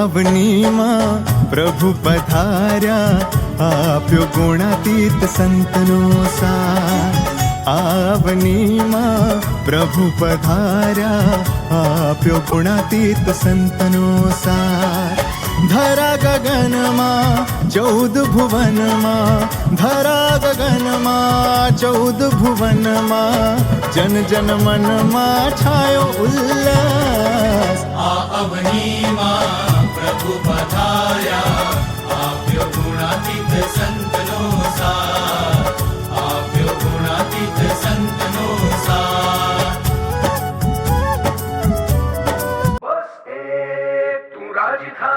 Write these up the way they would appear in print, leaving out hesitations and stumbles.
આવનીમાં પ્રભુ પધાર્યા, આપ્યો ગુણાતીત સંતનો સાર. આવનીમાં પ્રભુ પધાર્યા, આપ્યો ગુણાતીત સંતનો સાર. ધરા ગગનમાં 14 ભુવનમાં, ધરા ગગનમાં 14 ભુવનમાં, જન જન મનમાં છાયો ઉલ્લાસ. આ અવનીમાં પ્રભુ પધાર્યા, આપ્યો ગુણાતીત સંતનો સાર, આપ્યો ગુણાતીત સંતનો સાર. बस एक तू राजी था,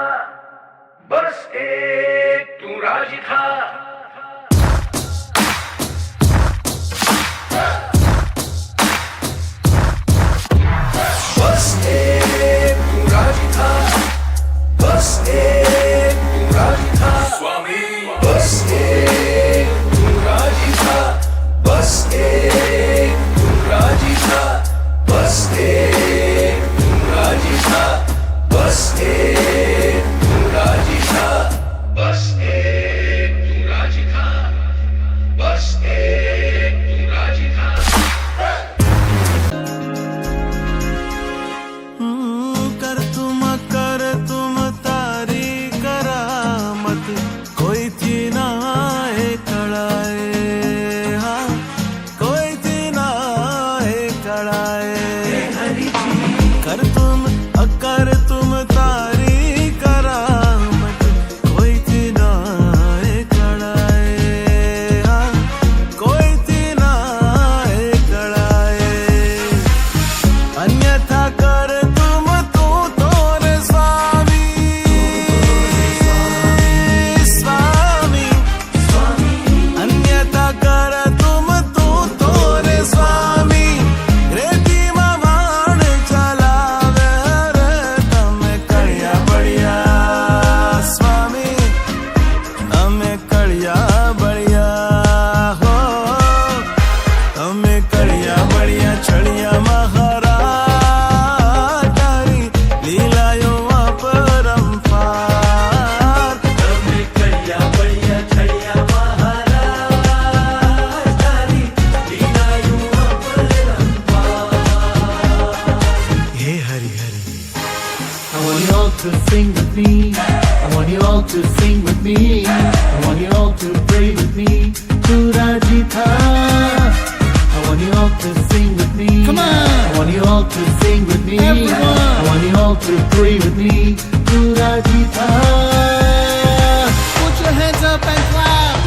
बस एक तू राजी था. बस एक तू राजी था, बस एक तू राजी था स्वामी. बस एक तू राजी था, बस एक तू राजी था, बस एक तू राजी था, बस एक तू राजी था, बस एक तू राजी था, बस एक तू राजी था. कर तुम तारी करामत, कोई थी ना है कड़ाए. हाँ, कोई थी ना है कड़ाए. कर तुम तारी करामत, कोई थी ना है कड़ाए. हाँ, कोई थी ना है कड़ाए. अन्यथा कर तुम तू तोरे स्वामी, अन्यथा कर तुम तू तोरे स्वामी. रेती में बाण चलावे रे तमे कड़िया बढ़िया स्वामी, तमे कड़िया बढ़िया हो, तमे कड़िया बढ़िया छड़िया महाराज, तारी લીલાયો અપરંપાર. તમે કળિયા બળિયા છળિયા મહારાજ, તારી લીલાયું અપરંપાર. હે Hari Hari. I want you all to sing with me. I want you all to sing with me. I want you all to pray with me. Tu Raji Tha. I want you all to sing with me. Come on. I want you all to sing with me. Everyone. I want you all to pray with me. Tu Raji Tha. Put your hands up and clap.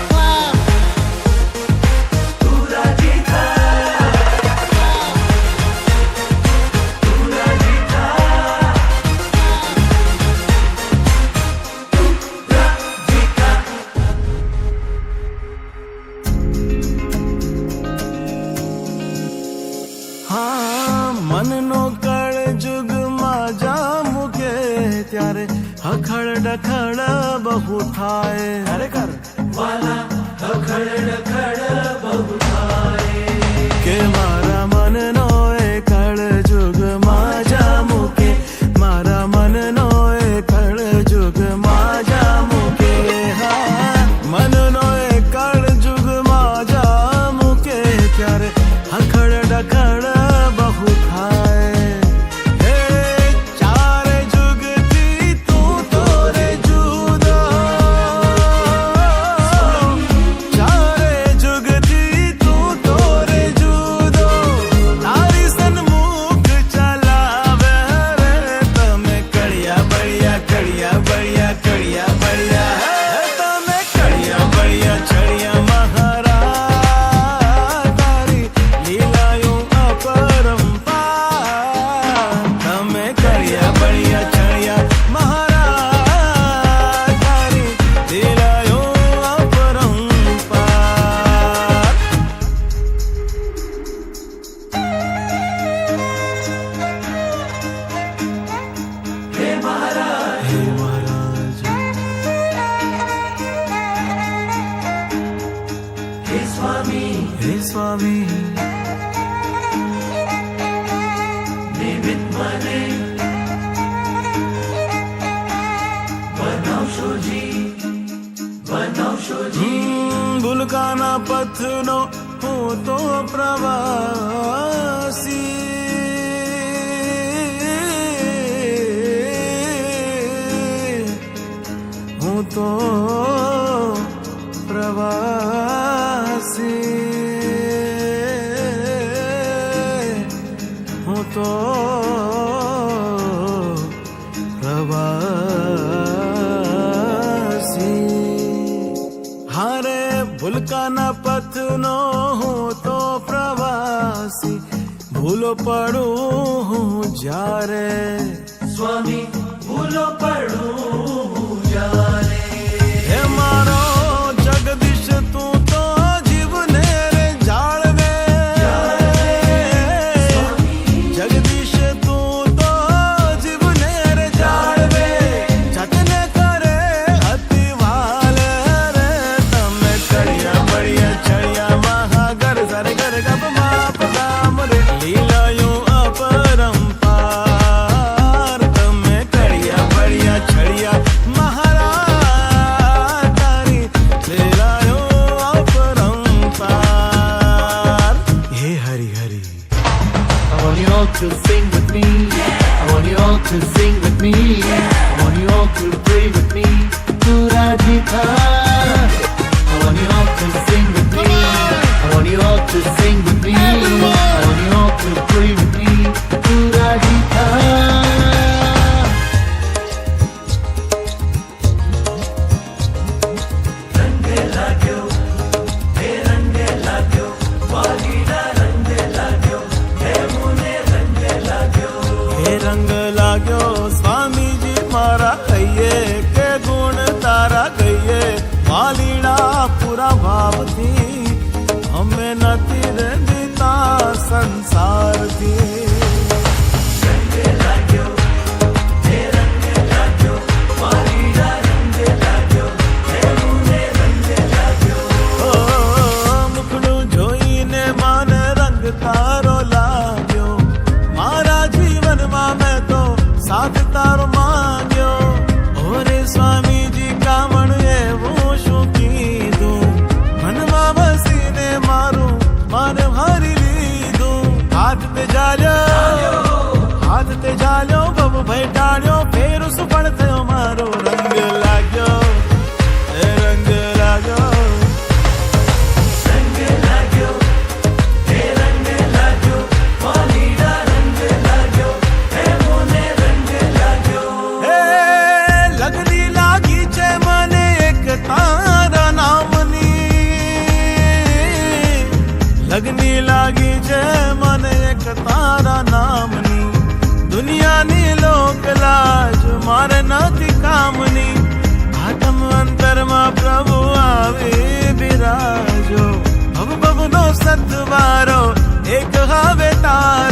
Clap. હા, મનનો કળ જુગમાં જા મૂકે ત્યારે હખડ ડખડ બહુ થાય. ખરેખર વાલા હખડ ડખડ બહુ થાય. કે મારા મનનો એ કળ જુગમાં જા મૂકે, મારા મનનો એ કળ જુગમાં જા મૂકે. હા, મનનો એ કળ જુગમાં જા મૂકે ત્યારે હખડ ડખડ બહુ થાય. હે ચારે જુગથી તું તોરે જુદો, ચારે જુગથી તું તોરે જુદો. તારી સન્મુખ ચલાવે રે તમે કળિયા બળિયા, કળિયા બળિયા, કળિયા બળિયા. હે તમે કળિયા બળિયા છળિયા મહારાજ, તારી લીલાયું અપરંપાર. તમે કળિયા બળિયા છળિયા મહારાજ, તારી લીલાયું અપરંપાર. હે મહારાજ, હે મહારાજ, હે સ્વામી, હે સ્વામી. ભૂલકાના પથનો હું તો પ્રવાસી, હું તો પ્રવાસી, હું તો હારે ભૂલકાના પથનો હું તો પ્રવાસી, ભૂલો પડું હું જ્યારે સ્વામી ભૂલો પડું હું જ્યારે હે મારો જગદીશ તું તો જીવને રે જાળવે, જગદીશ તું તો જીવને રે જાળવે, જતને કરે અતિ વાલે રે તમે કળિયા બળિયા ચડિયા મહાગર સરે ગર ગપ માપ ગામ રે લીલાયું અપરંપાર તમે કળિયા બળિયા ચડિયા મહારાજ તારી લીલાયું અપરંપાર. હે Hari Hari I want you all to sing with me. I want you all to sing with me. I want you all to pray with me. To Radhika. I want you all to sing with me. I want you all to sing with me. I want you all to pray with me. To Radhika. રંગે લાગ્યો હે રંગે લાગ્યો વાલીડા રંગે લાગ્યો હે મુને રંગે લાગ્યો હે રંગ લાગ્યો સ્વામીજી મારા કહીએ કે ગુણ તારા કહીએ વાલીડા પૂરા ભાવથી અમે નથી રંજીતા સંસારથી. રંગે લાગ્યો હે રંગે લાગ્યો વાલીડા રંગે લાગ્યો હે મુને રંગે લાગ્યો ઓ મુખડું જોઈને મને રંગ તારો લાગ્યો, મારા જીવનમાં મેં તો સાથ તારો માંગ્યો. ઓરે સ્વામીજી કામણ એવું શું કીધું, મનમાં બસીને મારું મન હરી લીધું. હાથ તે જાલ્યો બબુ ભાઈ ટાળ્યો, ફેર સુપણ થયો મારો રંગ લાગ્યો, એ રંગ લાગ્યો. રંગે લાગ્યો હે રંગે લાગ્યો વાલીડા રંગે લાગ્યો હે મુને રંગે લાગ્યો હે લગની લાગી છે મને એક તારા નામની, લગની લાગી છે મને એક તારા નામની, દુનિયાની લોક લાજ મારે નથી કામની. આત્મ અંતરમાં પ્રભુ આવી બિરાજો, ભવ ભવનો સતવારો એક હવે તારો.